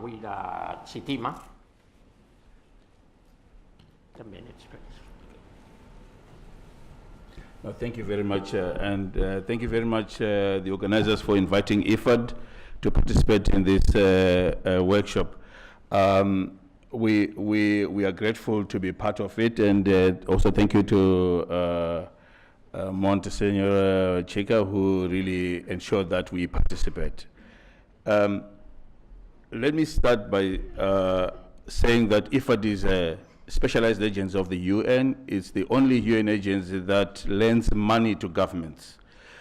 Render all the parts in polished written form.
Mawira Chitima. 10 minutes, please. Thank you very much, and thank you very much, the organizers, for inviting IFAD to participate in this workshop. We are grateful to be part of it, and also thank you to Monsignor Chika, who really ensured that we participate. Let me start by saying that IFAD is a specialized agency of the UN. It's the only UN agency that lends money to governments.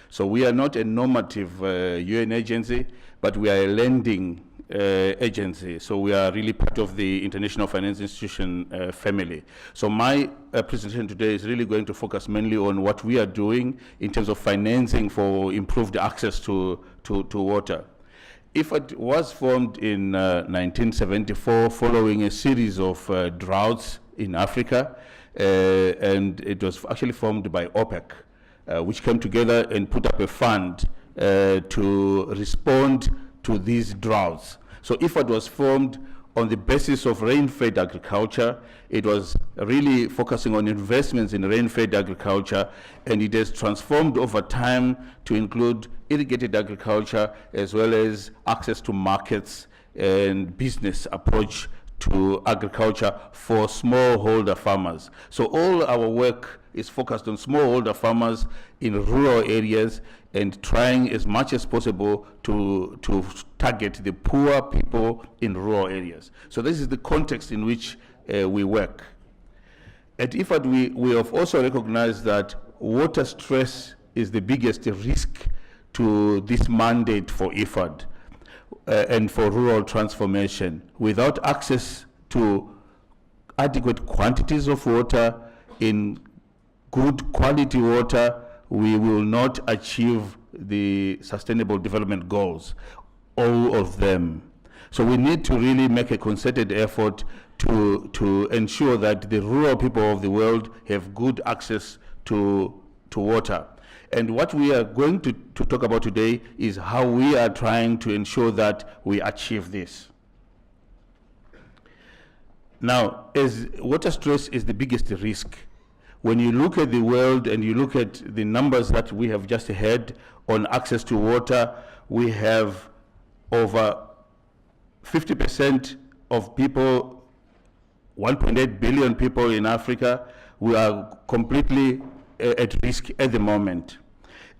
So we are not a normative UN agency, but we are a lending agency. So we are really part of the International Finance Institution family. So my presentation today is really going to focus mainly on what we are doing in terms of financing for improved access to water. IFAD was formed in 1974 following a series of droughts in Africa, and it was actually formed by OPEC, which came together and put up a fund to respond to these droughts. So IFAD was formed on the basis of rain-fed agriculture. It was really focusing on investments in rain-fed agriculture, and it has transformed over time to include irrigated agriculture as well as access to markets and business approach to agriculture for smallholder farmers. So all our work is focused on smallholder farmers in rural areas and trying as much as possible to target the poor people in rural areas. So this is the context in which we work. At IFAD, we have also recognized that water stress is the biggest risk to this mandate for IFAD and for rural transformation. Without access to adequate quantities of water in good quality water, we will not achieve the Sustainable Development Goals, all of them. So we need to really make a concerted effort to ensure that the rural people of the world have good access to water. And what we are going to talk about today is how we are trying to ensure that we achieve this. Now, as water stress is the biggest risk, when you look at the world and you look at the numbers that we have just had on access to water, we have over 50% of people, 1.8 billion people in Africa, we are completely at risk at the moment.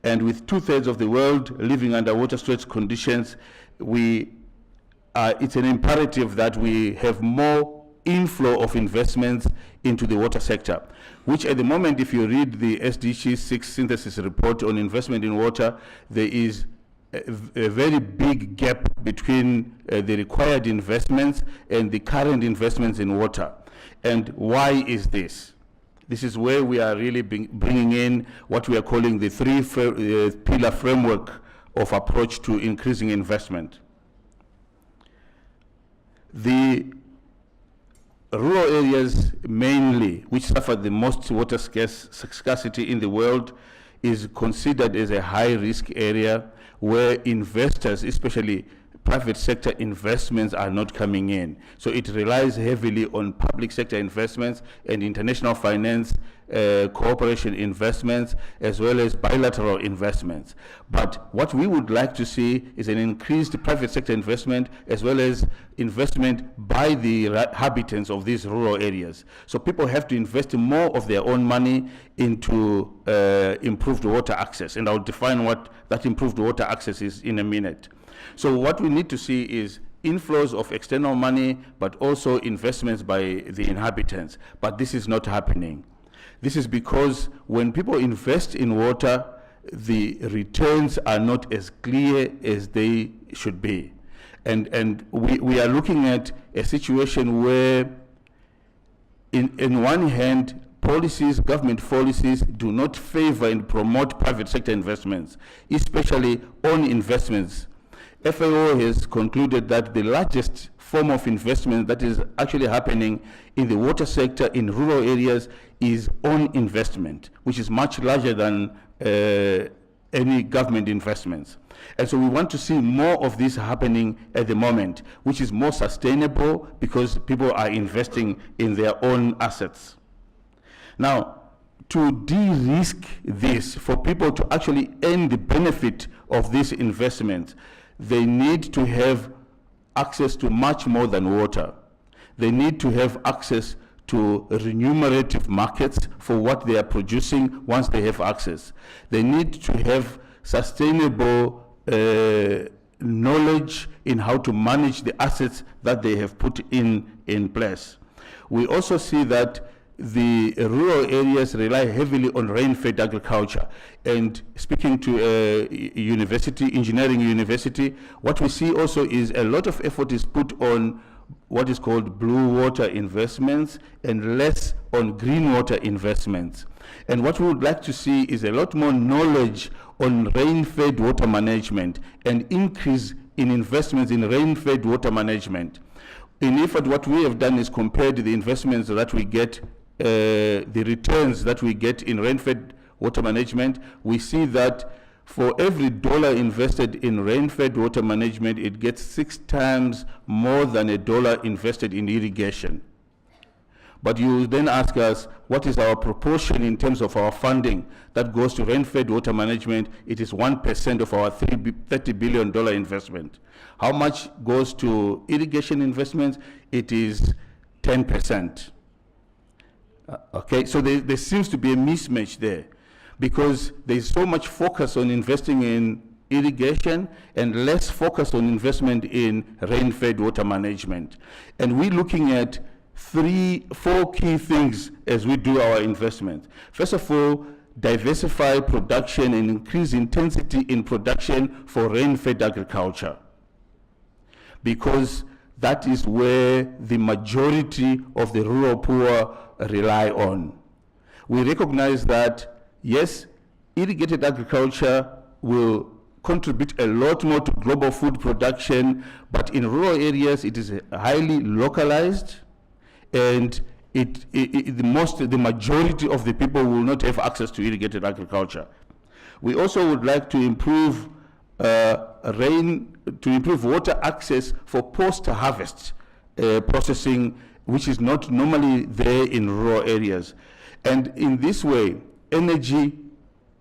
And with 2/3 of the world living under water stress conditions, it's an imperative that we have more inflow of investments into the water sector, which at the moment, if you read the SDG 6 synthesis report on investment in water, there is a very big gap between the required investments and the current investments in water. And why is this? This is where we are really bringing in what we are calling the three-pillar framework of approach to increasing investment. The rural areas mainly, which suffer the most water scarcity in the world, is considered as a high-risk area where investors, especially private sector investments, are not coming in. So it relies heavily on public sector investments and international finance cooperation investments, as well as bilateral investments. But what we would like to see is an increased private sector investment, as well as investment by the inhabitants of these rural areas. So people have to invest more of their own money into improved water access. And I'll define what that improved water access is in a minute. So what we need to see is inflows of external money, but also investments by the inhabitants. But this is not happening. This is because when people invest in water, the returns are not as clear as they should be. And we are looking at a situation where, in one hand, government policies do not favor and promote private sector investments, especially own investments. FAO has concluded that the largest form of investment that is actually happening in the water sector in rural areas is own investment, which is much larger than any government investments. And so we want to see more of this happening at the moment, which is more sustainable because people are investing in their own assets. Now, to de-risk this, for people to actually earn the benefit of this investment, they need to have access to much more than water. They need to have access to remunerative markets for what they are producing once they have access. They need to have sustainable knowledge in how to manage the assets that they have put in place. We also see that the rural areas rely heavily on rain-fed agriculture. And speaking to engineering university, what we see also is a lot of effort is put on what is called blue water investments and less on green water investments. And what we would like to see is a lot more knowledge on rain-fed water management and increase in investments in rain-fed water management. In effort, what we have done is compared the investments that we get, the returns that we get in rain-fed water management. We see that for every dollar invested in rain-fed water management, it gets 6 times more than a dollar invested in irrigation. But you then ask us, what is our proportion in terms of our funding that goes to rain-fed water management? It is 1% of our $30 billion investment. How much goes to irrigation investments? It is 10%. Okay, so there seems to be a mismatch there because there's so much focus on investing in irrigation and less focus on investment in rain-fed water management. And we're looking at 4 key things as we do our investment. First of all, diversify production and increase intensity in production for rain-fed agriculture, because that is where the majority of the rural poor rely on. We recognize that, yes, irrigated agriculture will contribute a lot more to global food production, but in rural areas it is highly localized, and the majority of the people will not have access to irrigated agriculture. We also would like to improve water access for post-harvest processing, which is not normally there in rural areas. And in this way, energy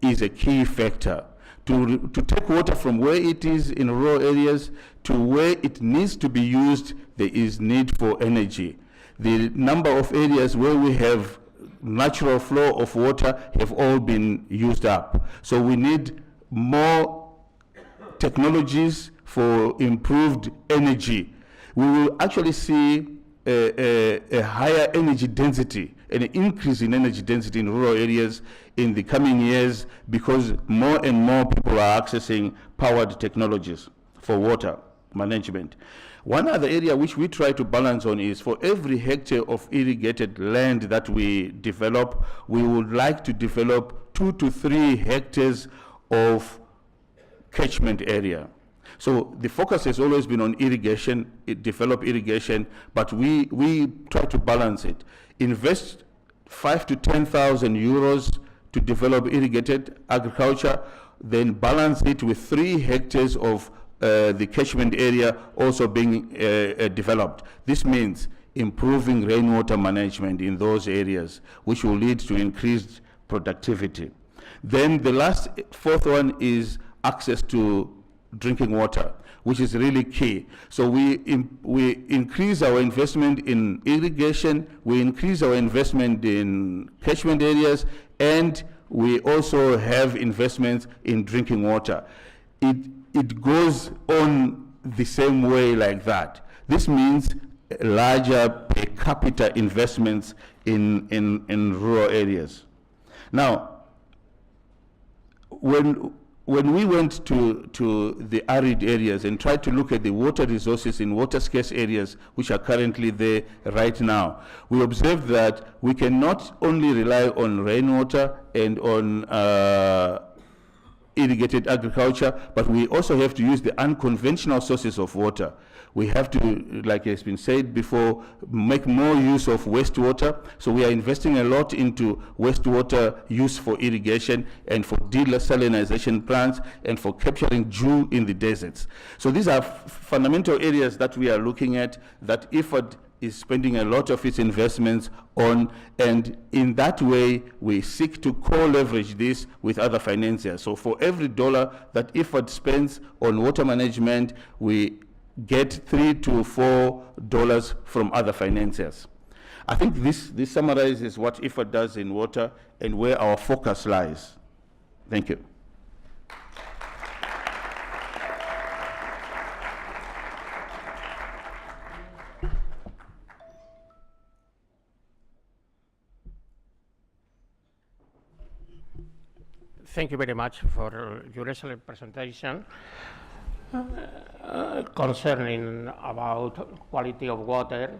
is a key factor. To take water from where it is in rural areas to where it needs to be used, there is need for energy. The number of areas where we have natural flow of water have all been used up. So we need more technologies for improved energy. We will actually see a higher energy density, an increase in energy density in rural areas in the coming years, because more and more people are accessing powered technologies for water management. One other area which we try to balance on is for every hectare of irrigated land that we develop, we would like to develop 2 to 3 hectares of catchment area. So the focus has always been on irrigation, develop irrigation, but we try to balance it. Invest 5,000 to 10,000 euros to develop irrigated agriculture, then balance it with 3 hectares of the catchment area also being developed. This means improving rainwater management in those areas, which will lead to increased productivity. Then the last, 4th one is access to drinking water, which is really key. So we increase our investment in irrigation, we increase our investment in catchment areas, and we also have investments in drinking water. It goes on the same way like that. This means larger per capita investments in rural areas. Now, when we went to the arid areas and tried to look at the water resources in water scarce areas which are currently there right now, we observed that we can not only rely on rainwater and on irrigated agriculture, but we also have to use the unconventional sources of water. We have to, like has been said before, make more use of wastewater. So we are investing a lot into wastewater use for irrigation and for desalinization plants and for capturing dew in the deserts. So these are fundamental areas that we are looking at, that IFAD is spending a lot of its investments on, and in that way we seek to co-leverage this with other financiers. So for every dollar that IFAD spends on water management, we get $3 to $4 from other financiers. I think this summarizes what IFAD does in water and where our focus lies. Thank you. Thank you very much for your excellent presentation concerning about quality of water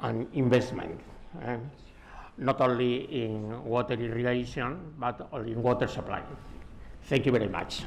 and investment, not only in water irrigation, but in water supply. Thank you very much.